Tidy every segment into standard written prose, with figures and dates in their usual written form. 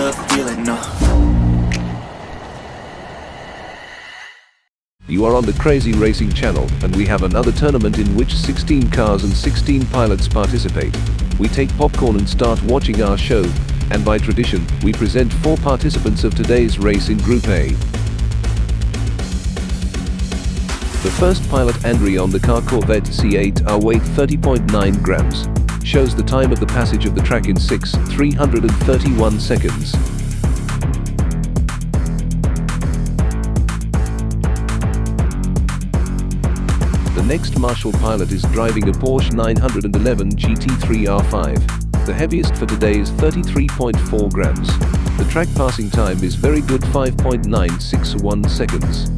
the feeling, no. You are on the Crazy Racing channel, and we have another tournament in which 16 cars and 16 pilots participate. We take popcorn and start watching our show, and by tradition, we present 4 participants of today's race in Group A. The first pilot, Andre, on the car Corvette C8, our weight 30.9 grams. Shows the time of the passage of the track in 6,331 seconds. The next Marshall pilot is driving a Porsche 911 GT3 R5. The heaviest for today is 33.4 grams. The track passing time is very good, 5.961 seconds.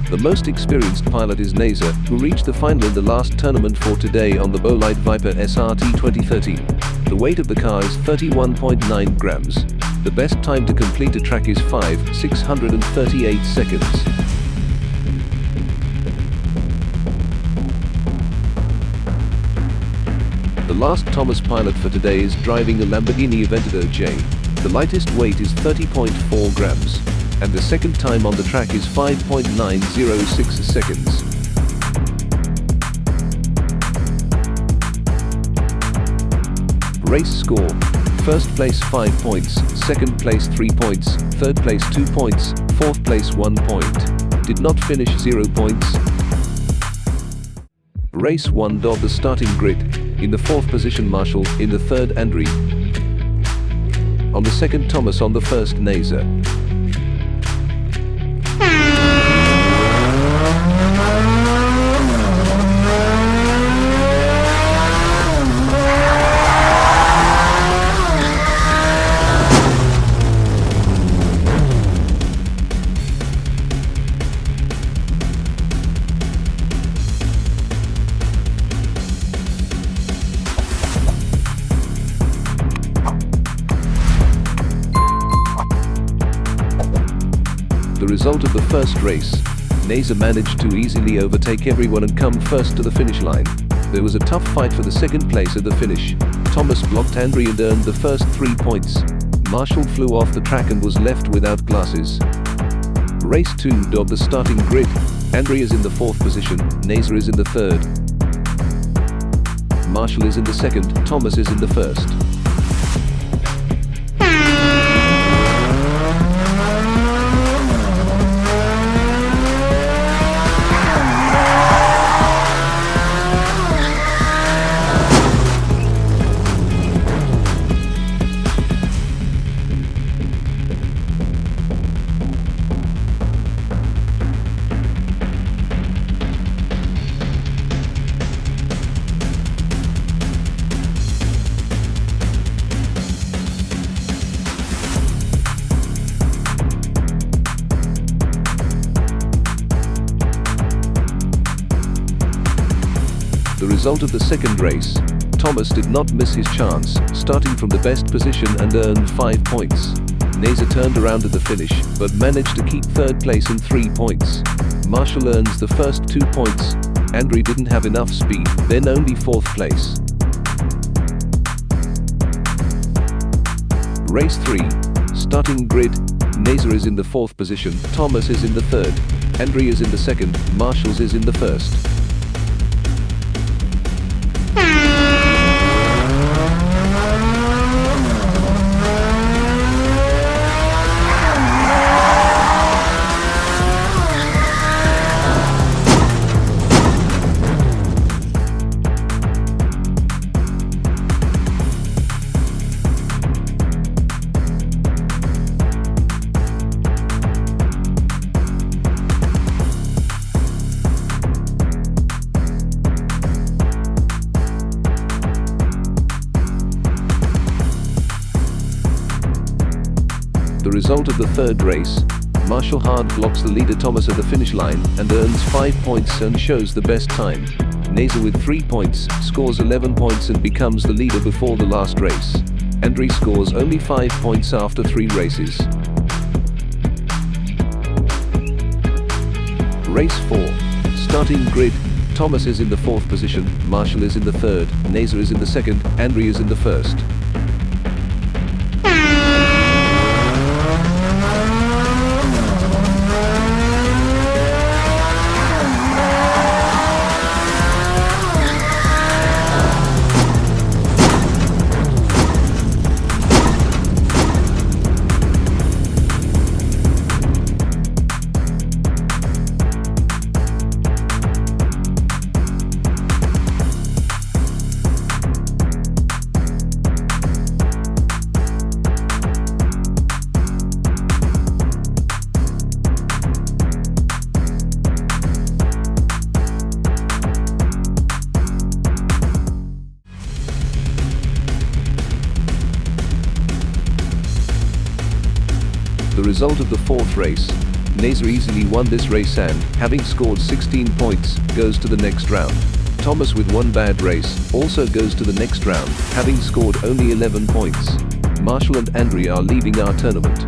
The most experienced pilot is Nazer, who reached the final in the last tournament for today on the Bolide Viper SRT 2013. The weight of the car is 31.9 grams. The best time to complete a track is 5,638 seconds. The last Thomas pilot for today is driving a Lamborghini Aventador J. The lightest weight is 30.4 grams. And the second time on the track is 5.906 seconds. Race score: first place 5 points, second place 3 points, third place 2 points, fourth place 1 point. Did not finish 0 points. Race 1. The starting grid. In the 4th position Marshall, in the 3rd Andre. On the 2nd Thomas, on the 1st Nazer. The result of the first race: Nazer managed to easily overtake everyone and come first to the finish line. There was a tough fight for the second place at the finish. Thomas blocked Andre and earned the first 3 points. Marshall flew off the track and was left without glasses. Race 2. Of the starting grid. Andre is in the 4th position, Nazer is in the 3rd. Marshall is in the 2nd, Thomas is in the 1st. The result of the second race: Thomas did not miss his chance, starting from the best position and earned 5 points. Nazer turned around at the finish, but managed to keep 3rd place and 3 points. Marshall earns the first 2 points. Andre didn't have enough speed, then only 4th place. Race 3. Starting grid. Nazer is in the 4th position, Thomas is in the 3rd, Andre is in the 2nd, Marshall is in the 1st. The result of the 3rd race: Marshall hard blocks the leader Thomas at the finish line and earns 5 points and shows the best time. Nazer with 3 points scores 11 points and becomes the leader before the last race. Andre scores only 5 points after 3 races. Race 4. Starting grid. Thomas is in the 4th position, Marshall is in the 3rd, Naser is in the 2nd, Andrea is in the 1st. The result of the 4th race, Naser easily won this race and, having scored 16 points, goes to the next round. Thomas with one bad race, also goes to the next round, having scored only 11 points. Marshall and Andrea are leaving our tournament.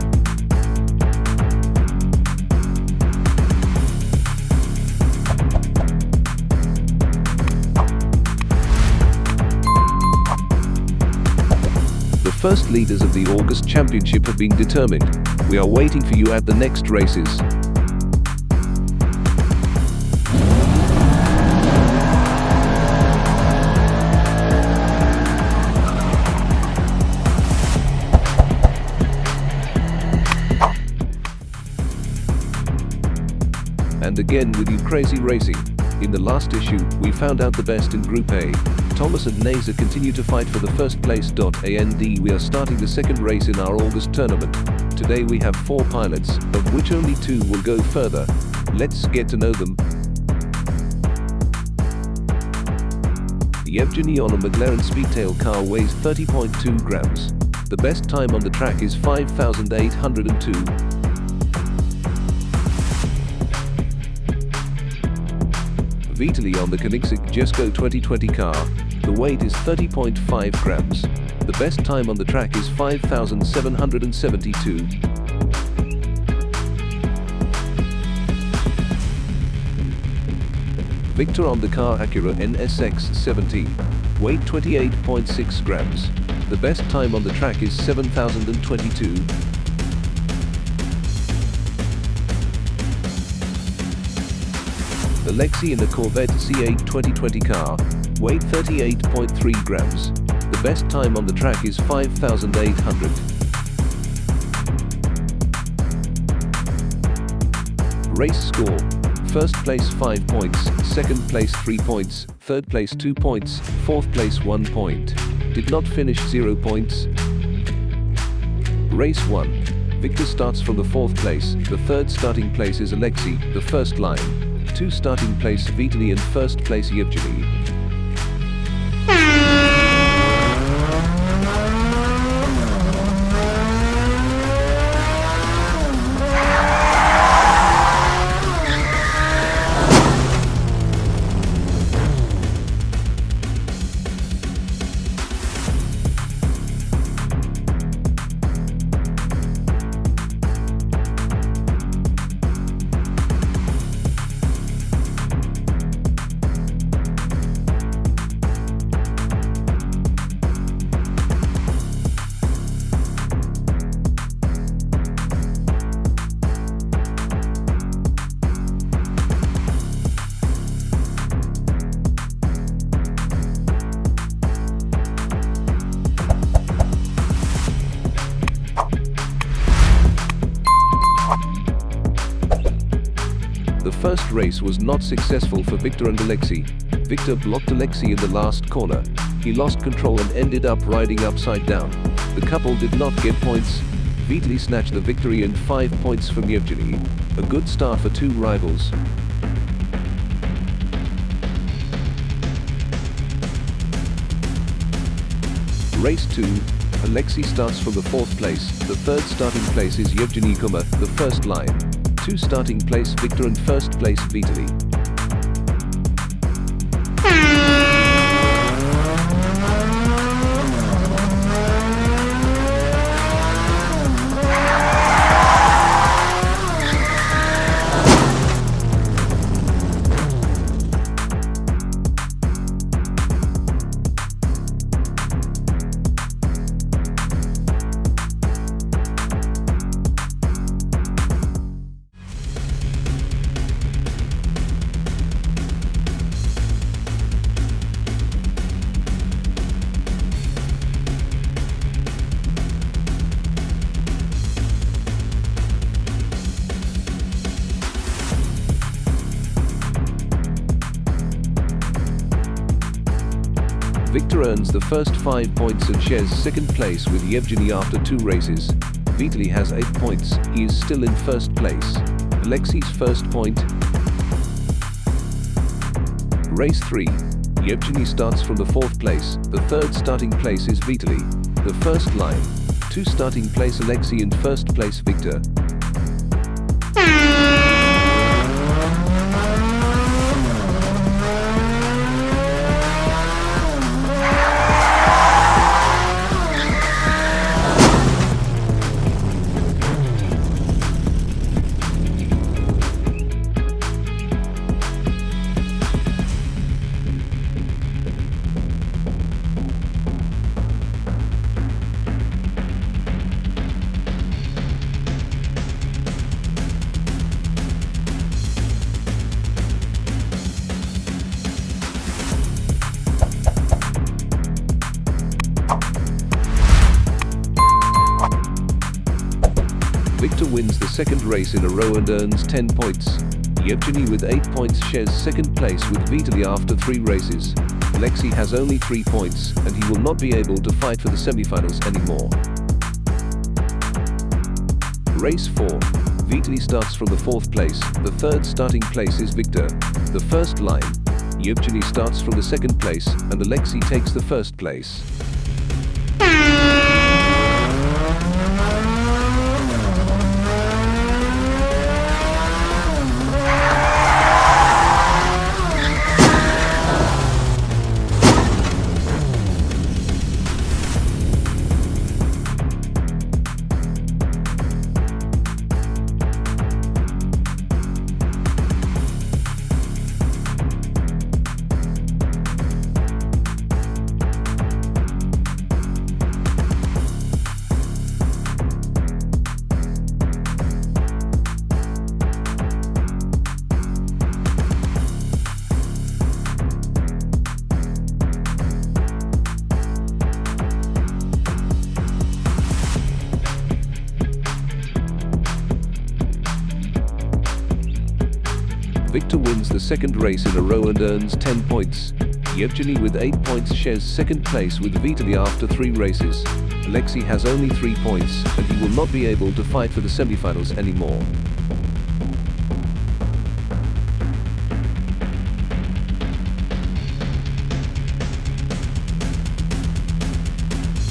The first leaders of the August Championship have been determined. We are waiting for you at the next races. And again with you crazy racing. In the last issue, we found out the best in Group A. Thomas and Naser continue to fight for the first place. And we are starting the second race in our August tournament. Today we have 4 pilots, of which only 2 will go further. Let's get to know them. Yevgeny on a McLaren Speedtail car weighs 30.2 grams. The best time on the track is 5,802. Vitaly on the Koenigsegg Jesko 2020 car. The weight is 30.5 grams. The best time on the track is 5,772. Victor on the car Acura NSX 17. Weight 28.6 grams. The best time on the track is 7,022. Alexei in the Corvette C8 2020 car. Weight 38.3 grams. The best time on the track is 5,800. Race score. First place 5 points, second place 3 points, third place 2 points, fourth place 1 point. Did not finish 0 points. Race 1. Victor starts from the 4th place, the 3rd starting place is Alexei, the first line. 2 starting place Vitaly and first place Yevgeny. The first race was not successful for Victor and Alexei. Victor blocked Alexei in the last corner. He lost control and ended up riding upside down. The couple did not get points. Vitaly snatched the victory and 5 points from Yevgeny. A good start for 2 rivals. Race 2. Alexei starts from the 4th place. The 3rd starting place is Yevgeny Kuma, the first line. 2 starting place Victor and first place Vitaly. Victor earns the first 5 points and shares second place with Yevgeny after 2 races. Vitaly has 8 points, he is still in first place. Alexei's first point. Race 3. Yevgeny starts from the 4th place, the 3rd starting place is Vitaly. The first line. 2 starting place Alexei in first place Victor. Victor wins the second race in a row and earns 10 points. Yevgeny with 8 points shares second place with Vitaly after 3 races. Alexei has only 3 points and he will not be able to fight for the semifinals anymore. Race 4. Vitaly starts from the 4th place, the 3rd starting place is Victor. The first line. Yevgeny starts from the 2nd place and Alexei takes the 1st place. Victor wins the second race in a row and earns 10 points. Yevgeny with 8 points shares second place with Vitaly after 3 races. Alexei has only 3 points and he will not be able to fight for the semifinals anymore.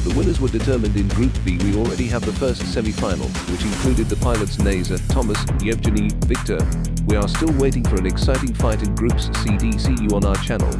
The winners were determined in Group B. We already have the first semi-final, which included the pilots Neza, Thomas, Yevgeny, Victor. We are still waiting for an exciting fight in Groups C, D. See you on our channel.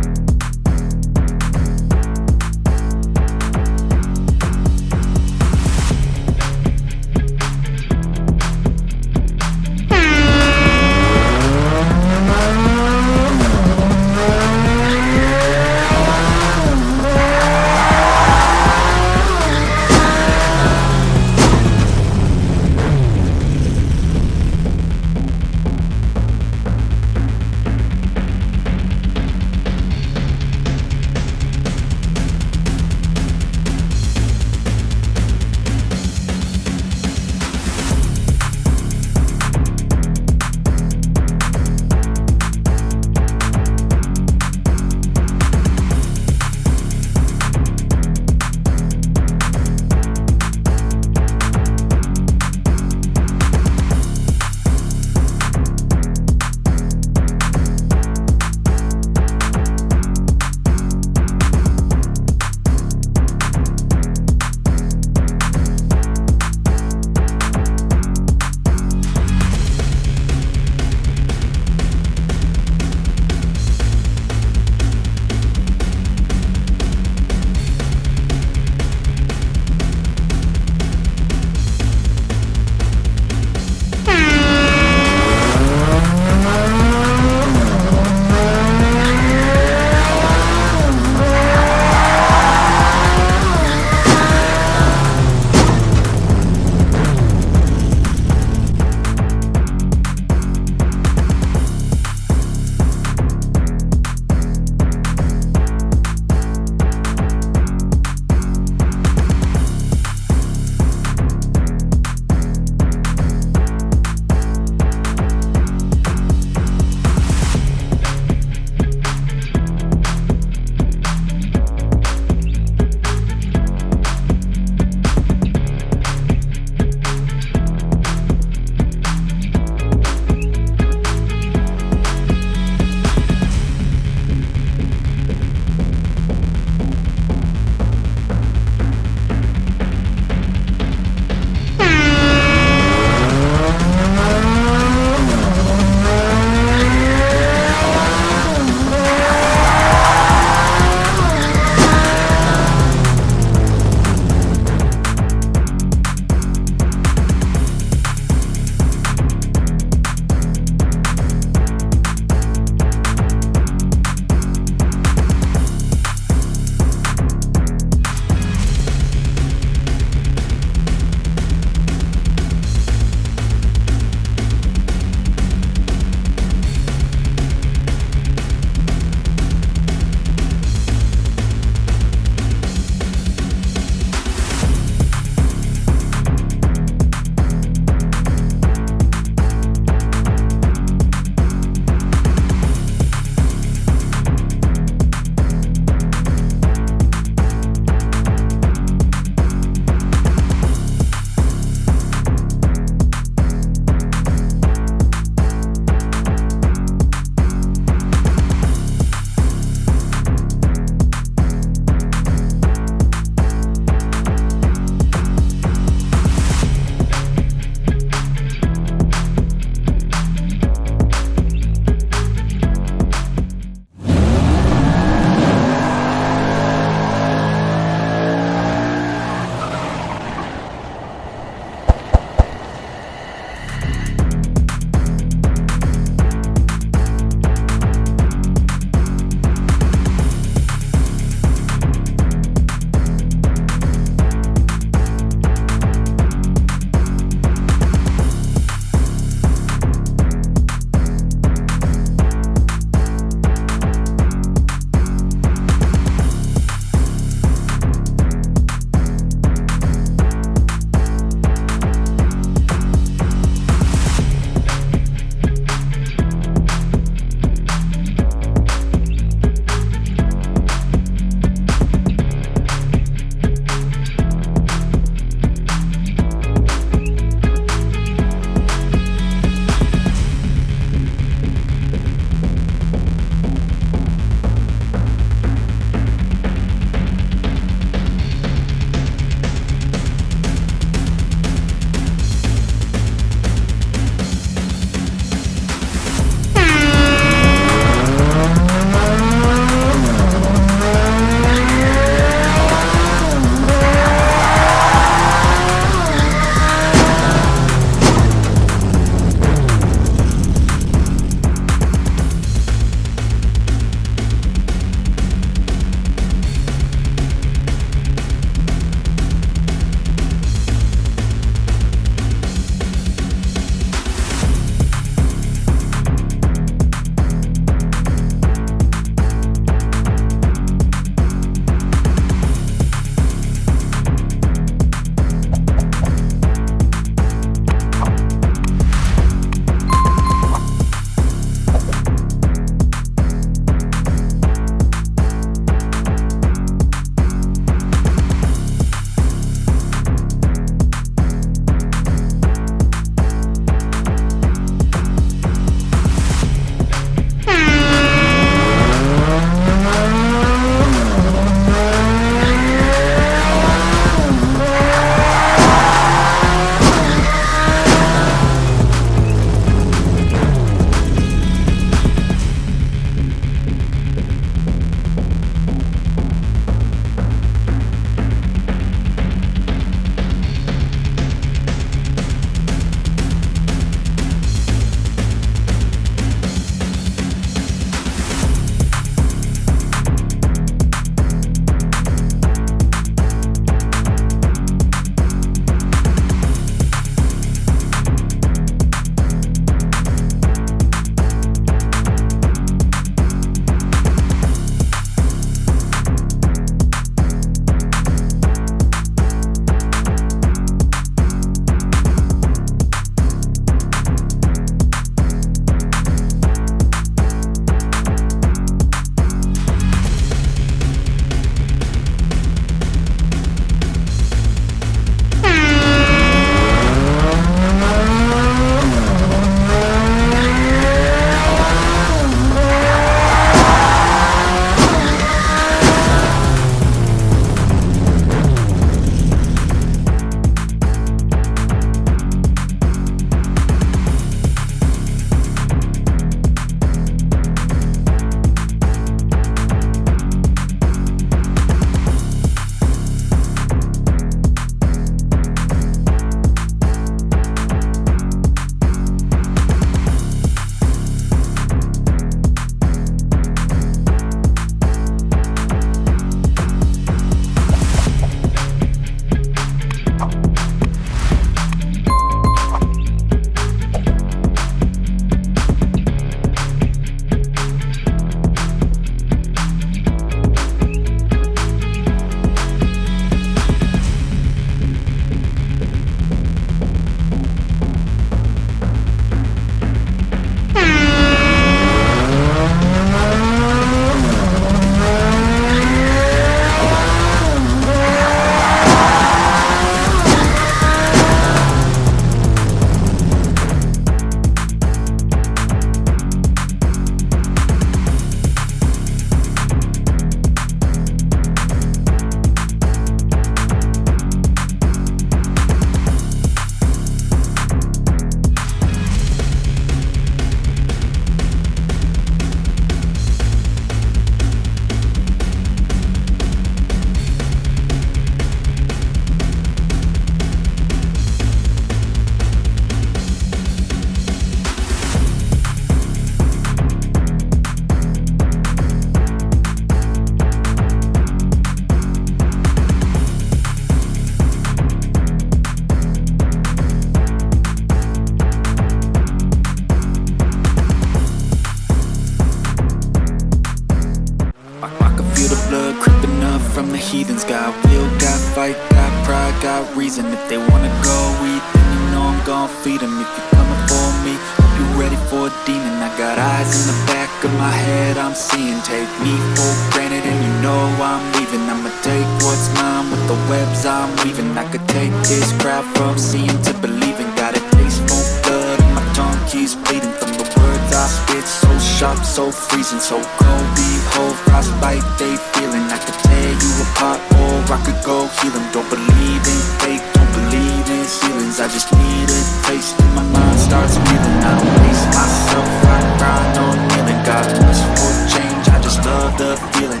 the heathens. Got will, got fight, got pride, got reason. If they wanna go eat, then you know I'm gon' feed them. If you're coming for me, hope you ready for a demon. I got eyes in the back of my head, I'm seeing. Take me for granted and you know I'm leaving. I'ma take what's mine with the webs I'm weaving. I could take this crowd from seeing to believing. Got a taste for blood and my tongue keeps bleeding from the words I spit. So sharp, so freezing, so cold. Behold, frostbite they feeling. I could tear you apart or I could go heal them. Don't believe in fate, don't believe in ceilings. I just need a taste and my mind starts feeling. I don't pace myself, I grind on kneeling. Got a wish for change, I just love the feeling.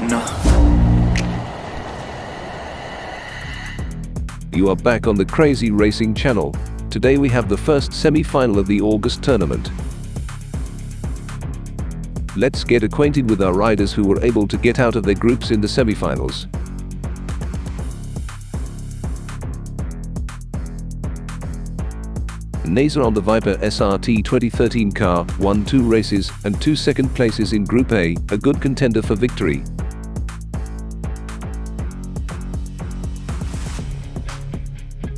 You are back on the Crazy Racing channel. Today we have the first semi-final of the August tournament. Let's get acquainted with our riders who were able to get out of their groups in the semi-finals. Naser on the Viper SRT 2013 car won 2 races and 2 second places in Group A, a good contender for victory.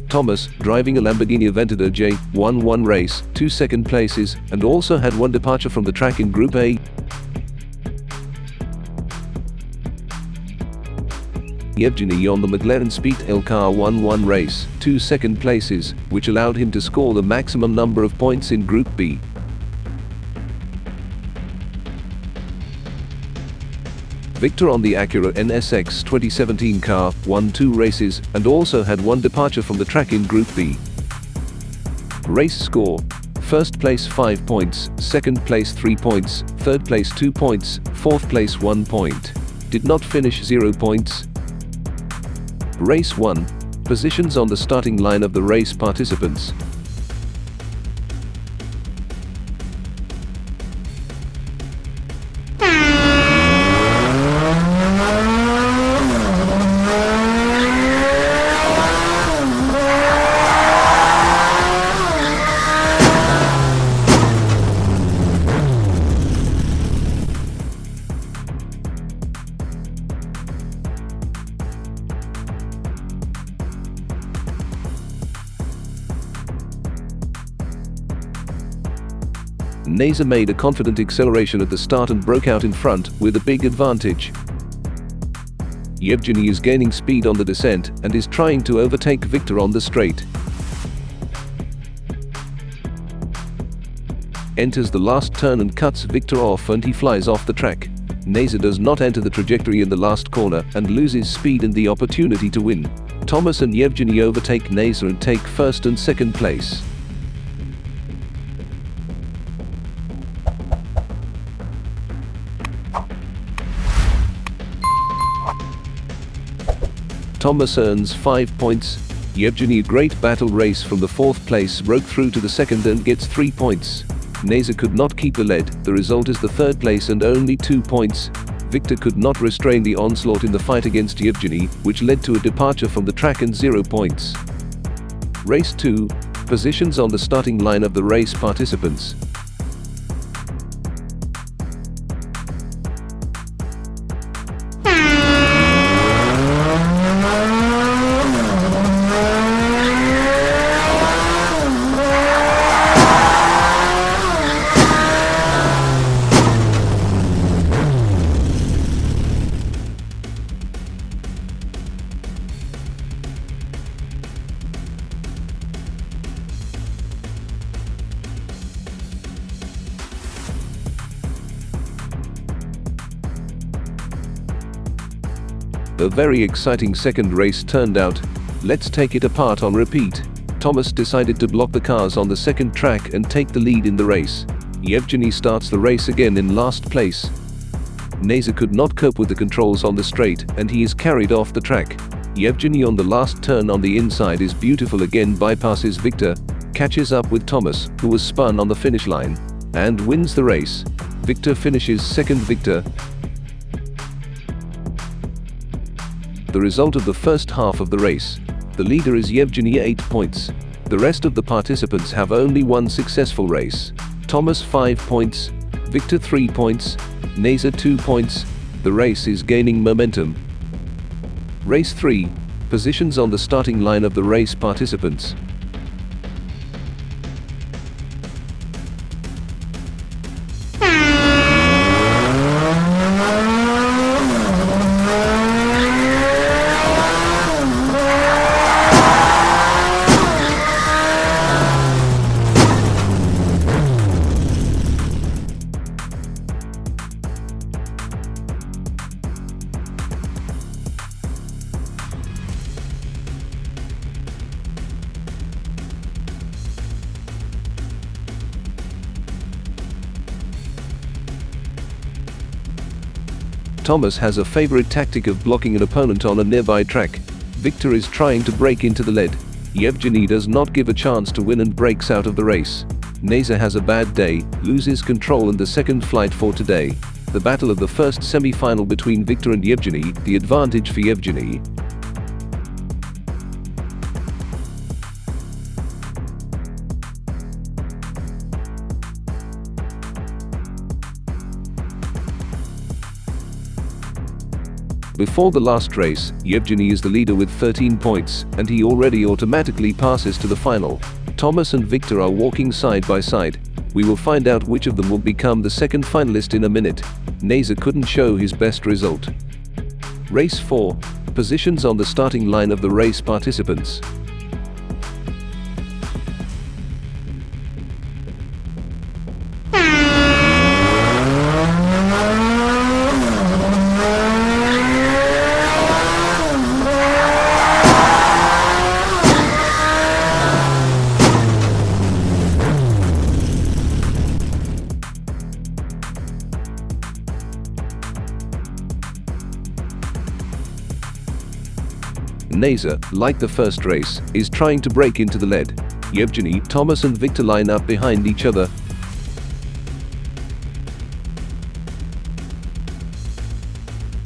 Thomas, driving a Lamborghini Aventador J, won 1 race, 2 second places, and also had 1 departure from the track in Group A. Yevgeny on the McLaren Speed L car won 1 race, 2 second places, which allowed him to score the maximum number of points in Group B. Victor on the Acura NSX 2017 car won 2 races and also had 1 departure from the track in Group B. Race score: first place 5 points, second place 3 points, third place 2 points, fourth place 1 point. Did not finish 0 points. Race 1. Positions on the starting line of the race participants. Naser made a confident acceleration at the start and broke out in front with a big advantage. Yevgeny is gaining speed on the descent and is trying to overtake Victor on the straight. Enters the last turn and cuts Victor off and he flies off the track. Naser does not enter the trajectory in the last corner and loses speed and the opportunity to win. Thomas and Yevgeny overtake Naser and take first and second place. Thomas earns 5 points. Yevgeny, a great battle race from the 4th place, broke through to the 2nd and gets 3 points. Naser could not keep the lead, the result is the 3rd place and only 2 points. Victor could not restrain the onslaught in the fight against Yevgeny, which led to a departure from the track and 0 points. Race 2. Positions on the starting line of the race participants. A very exciting second race turned out. Let's take it apart on repeat. Thomas decided to block the cars on the second track and take the lead in the race. Yevgeny starts the race again in last place. Naser could not cope with the controls on the straight and he is carried off the track. Yevgeny on the last turn on the inside is beautiful again, bypasses Victor, catches up with Thomas, who was spun on the finish line, and wins the race. Victor finishes second. The result of the first half of the race. The leader is Yevgeny, 8 points. The rest of the participants have only 1 successful race. Thomas 5 points, Victor 3 points, Naser 2 points. The race is gaining momentum. Race 3. Positions on the starting line of the race participants. Thomas has a favorite tactic of blocking an opponent on a nearby track. Victor is trying to break into the lead. Yevgeny does not give a chance to win and breaks out of the race. Neza has a bad day, loses control in the second flight for today. The battle of the first semi-final between Victor and Yevgeny, the advantage for Yevgeny. Before the last race, Yevgeny is the leader with 13 points, and he already automatically passes to the final. Thomas and Victor are walking side by side. We will find out which of them will become the second finalist in a minute. Neza couldn't show his best result. Race 4. Positions on the starting line of the race participants. Neza, like the first race, is trying to break into the lead. Yevgeny, Thomas and Victor line up behind each other.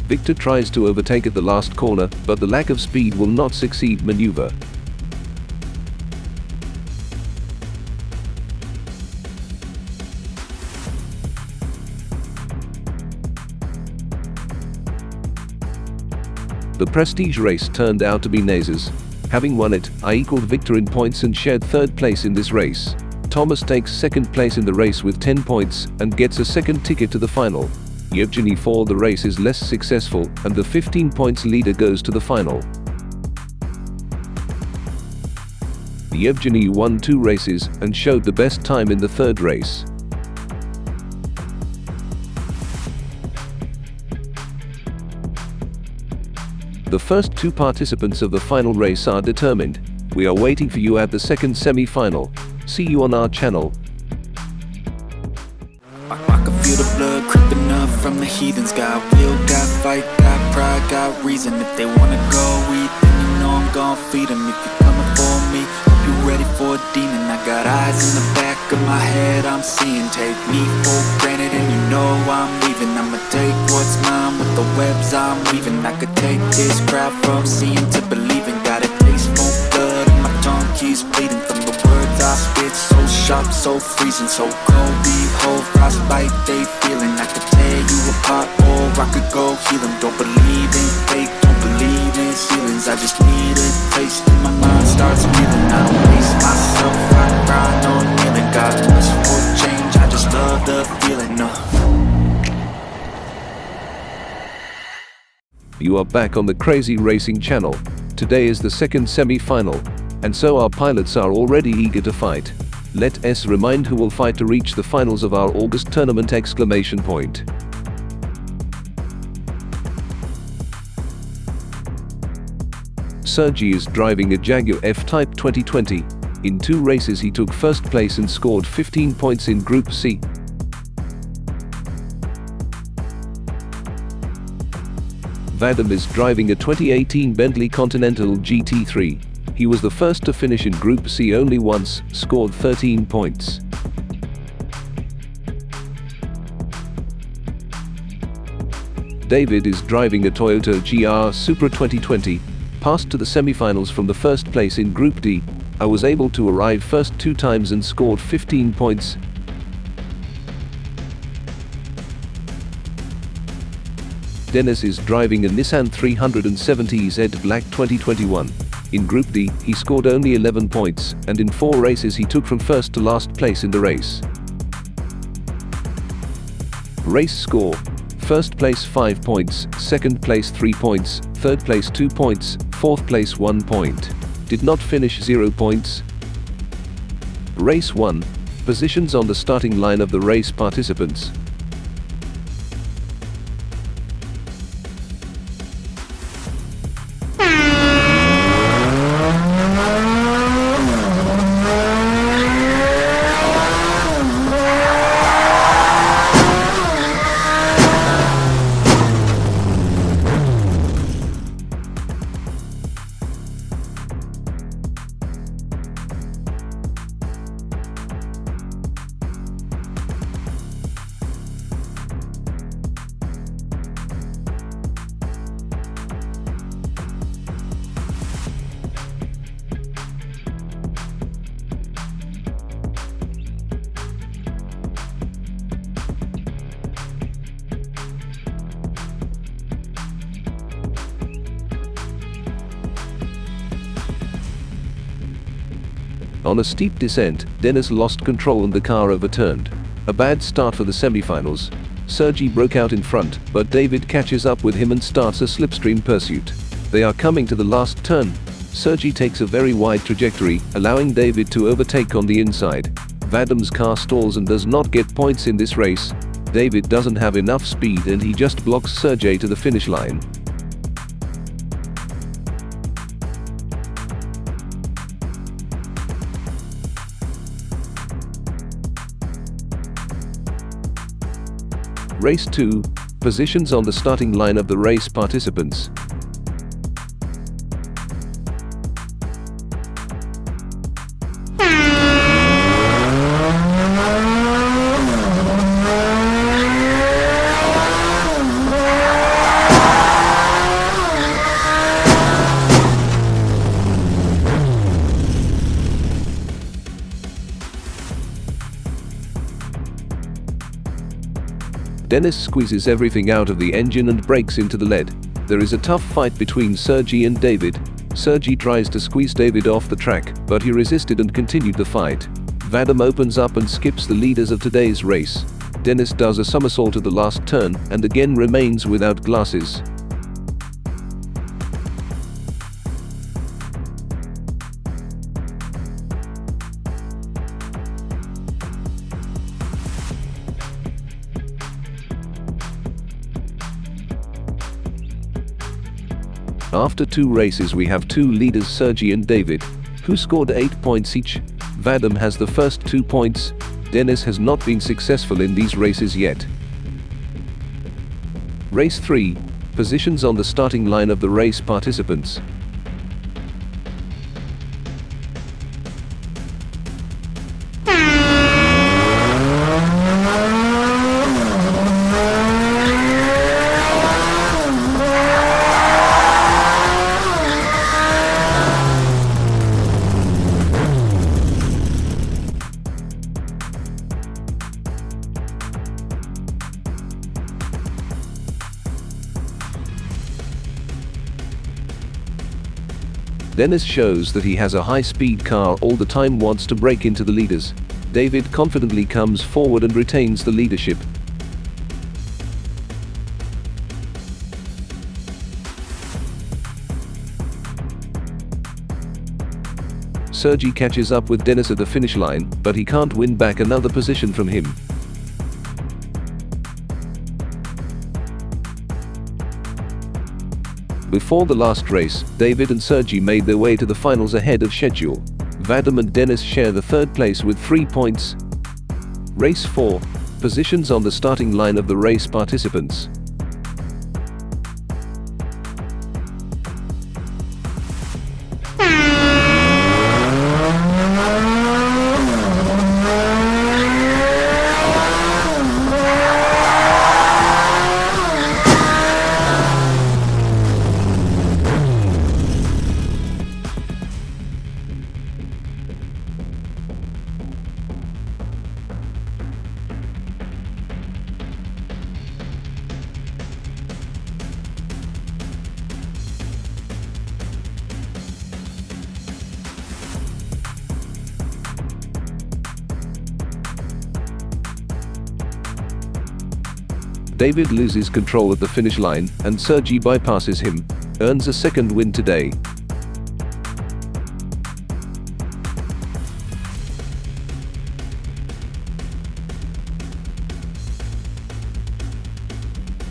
Victor tries to overtake at the last corner, but the lack of speed will not succeed maneuver. The prestige race turned out to be Neza's. Having won it, I equaled Victor in points and shared third place in this race. Thomas takes second place in the race with 10 points and gets a second ticket to the final. Yevgeny for the race is less successful, and the 15 points leader goes to the final. Yevgeny won 2 races and showed the best time in the third race. The first 2 participants of the final race are determined. We are waiting for you at the second semi-final. See you on our channel. I can feel the blood creeping up from the heathens. Got will, got fight, got pride, got reason. If they wanna go eat, then you know I'm gon' feed them. If you're coming for me, hope you ready for a demon. I got eyes in the back of my head, I'm seeing. Take me for granted and you know I'm leaving. I'ma take what's mine with the webs I'm weaving. I could take this crowd from seeing to believing. Got a taste for blood and my tongue keeps bleeding. From the words I spit, so sharp, so freezing. So cold, behold, frostbite they feeling. I could tear you apart or I could go heal them. Don't believe in fate, don't believe in ceilings. I just need a taste and my mind starts feeling. I don't pace myself, I grind on kneeling. God wish for change, I just love the feeling. You are back on the Crazy Racing channel. Today is the second semi-final, and so our pilots are already eager to fight. Let us remind who will fight to reach the finals of our August tournament! Sergi is driving a Jaguar F-Type 2020. In 2 races he took first place and scored 15 points in Group C. Vadim is driving a 2018 Bentley Continental GT3. He was the first to finish in Group C only once, scored 13 points. David is driving a Toyota GR Supra 2020, passed to the semifinals from the first place in Group D. I was able to arrive first 2 times and scored 15 points. Dennis is driving a Nissan 370Z Black 2021. In Group D, he scored only 11 points, and in 4 races he took from first to last place in the race. Race score: first place 5 points, second place 3 points, third place 2 points, fourth place 1 point. Did not finish 0 points. Race 1. Positions on the starting line of the race participants. On a steep descent, Dennis lost control and the car overturned. A bad start for the semifinals. Sergi broke out in front, but David catches up with him and starts a slipstream pursuit. They are coming to the last turn. Sergi takes a very wide trajectory, allowing David to overtake on the inside. Vadim's car stalls and does not get points in this race. David doesn't have enough speed and he just blocks Sergey to the finish line. Race 2. Positions on the starting line of the race participants. Dennis squeezes everything out of the engine and breaks into the lead. There is a tough fight between Sergi and David. Sergi tries to squeeze David off the track, but he resisted and continued the fight. Vadim opens up and skips the leaders of today's race. Dennis does a somersault at the last turn and again remains without glasses. After 2 races we have 2 leaders, Sergi and David, who scored 8 points each. Vadim has the first 2 points. Dennis has not been successful in these races yet. Race 3. Positions on the starting line of the race participants. Dennis shows that he has a high-speed car all the time, wants to break into the leaders. David confidently comes forward and retains the leadership. Sergi catches up with Dennis at the finish line, but he can't win back another position from him. Before the last race, David and Sergi made their way to the finals ahead of schedule. Vadim and Dennis share the 3rd place with 3 points. Race 4. Positions on the starting line of the race participants. David loses control at the finish line, and Sergey bypasses him, earns a second win today.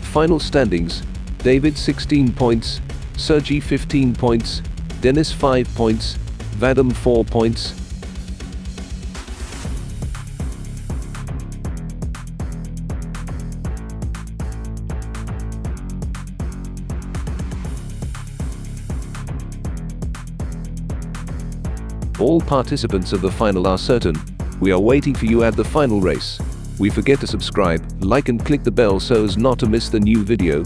Final standings: David 16 points, Sergey 15 points, Dennis 5 points, Vadim 4 points. All participants of the final are certain. We are waiting for you at the final race. We forget to subscribe, like and click the bell so as not to miss the new video.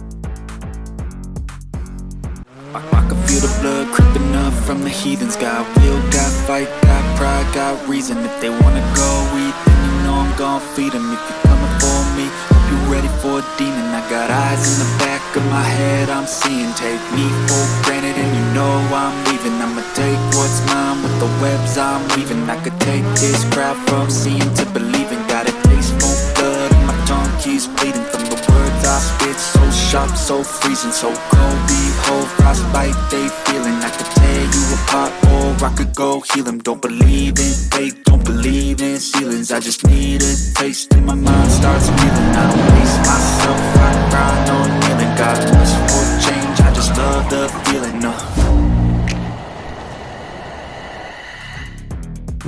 I can feel the blood creeping up from the heathens. Got will, got fight, got pride, got reason. If they wanna go eat, then you know I'm gon' feed them. If you're coming for me, hope you ready for a demon. I got eyes in the back of my head, I'm seeing. Take me for granted and you know I'm leaving. I'ma take what's mine with the webs I'm weaving. I could take this crowd from seeing to believing. Got a taste for blood and my tongue keeps bleeding. From the words I spit, so sharp, so freezing. So cold, behold, frostbite they feeling. I could tear you apart or I could go heal them. Don't believe in fate, don't believe in ceilings. I just need a taste and my mind starts feeling. I don't pace myself, I grind on kneeling. Got wish for change, I just love the feeling.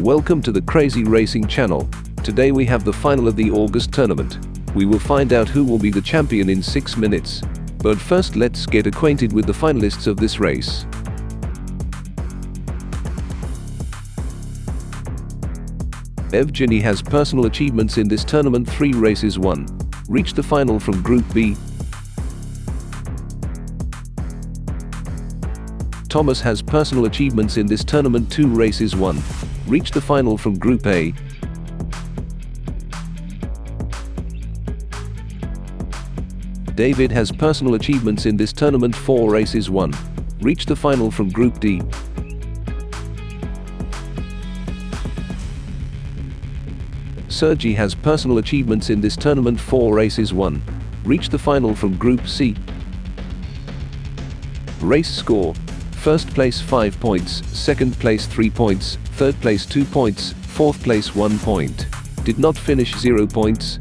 Welcome to the Crazy Racing channel. Today we have the final of the August tournament. We will find out who will be the champion in 6 minutes. But first let's get acquainted with the finalists of this race. Evgeny has personal achievements in this tournament: 3 races won. Reached the final from Group B. Thomas has personal achievements in this tournament: 2 races won. Reached the final from Group A. David has personal achievements in this tournament: 4 races won. Reached the final from Group D. Sergey has personal achievements in this tournament: 4 races won. Reached the final from Group C. Race score: first place 5 points, second place 3 points, third place 2 points, fourth place 1 point. Did not finish 0 points.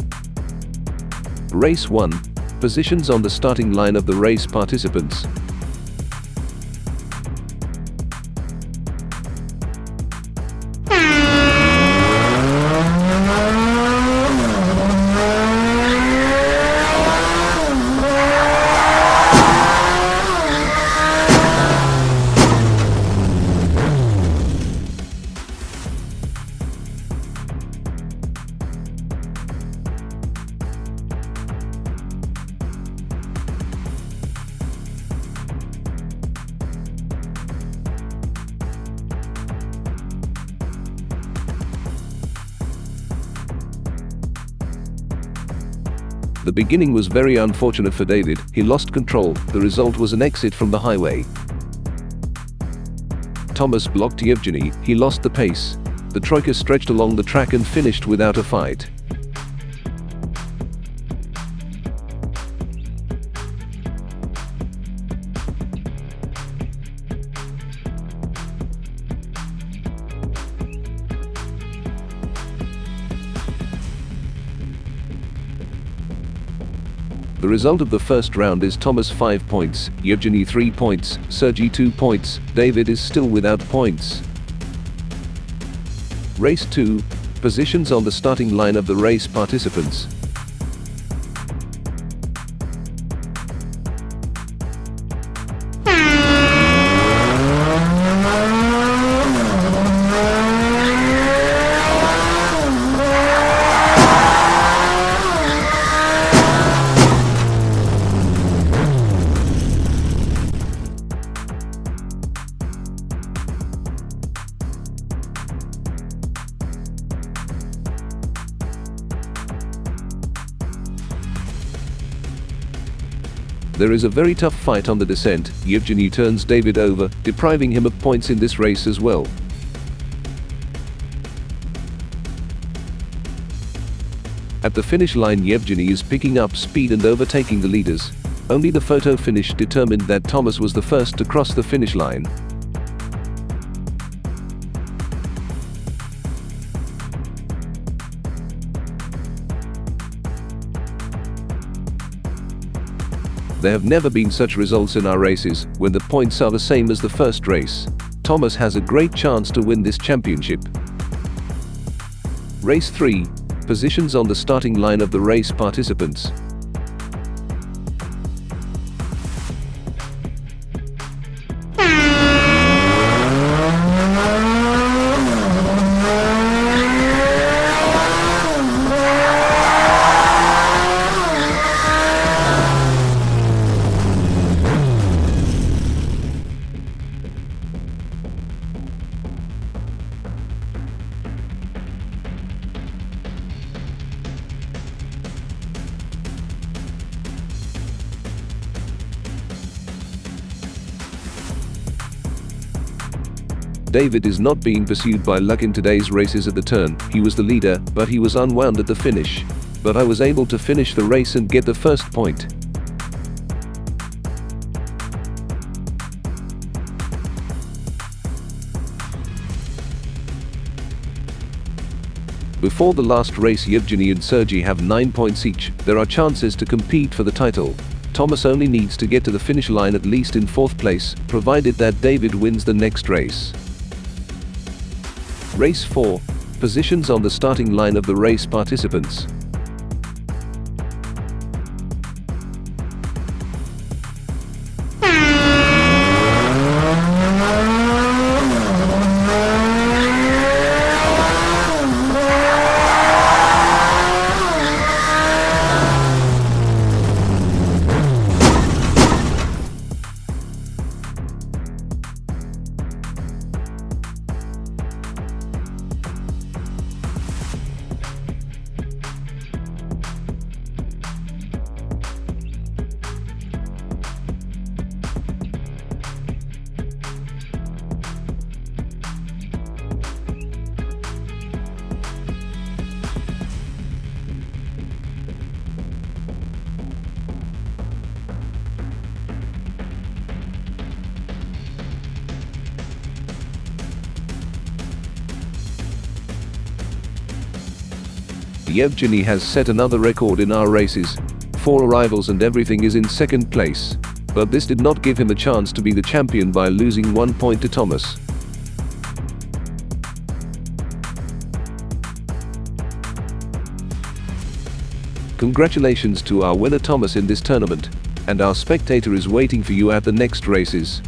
Race 1. Positions on the starting line of the race participants. The beginning was very unfortunate for David. He lost control. The result was an exit from the highway. Thomas blocked Evgeny. He lost the pace. The troika stretched along the track and finished without a fight. The result of the first round is Thomas 5 points, Evgeny 3 points, Sergey 2 points, David is still without points. Race 2. Positions on the starting line of the race participants. There is a very tough fight on the descent. Evgeny turns David over, depriving him of points in this race as well. At the finish line, Yevgeny is picking up speed and overtaking the leaders. Only the photo finish determined that Thomas was the first to cross the finish line. There have never been such results in our races, when the points are the same as the first race. Thomas has a great chance to win this championship. Race 3. Positions on the starting line of the race participants. David is not being pursued by luck in today's races at the turn. He was the leader, but he was unwound at the finish. But I was able to finish the race and get the first point. Before the last race, Yevgeny and Sergey have 9 points each. There are chances to compete for the title. Thomas only needs to get to the finish line at least in 4th place, provided that David wins the next race. Race 4. Positions on the starting line of the race participants. Yevgeny has set another record in our races. 4 arrivals and everything is in 2nd place. But this did not give him a chance to be the champion by losing 1 point to Thomas. Congratulations to our winner Thomas in this tournament, and our spectator is waiting for you at the next races.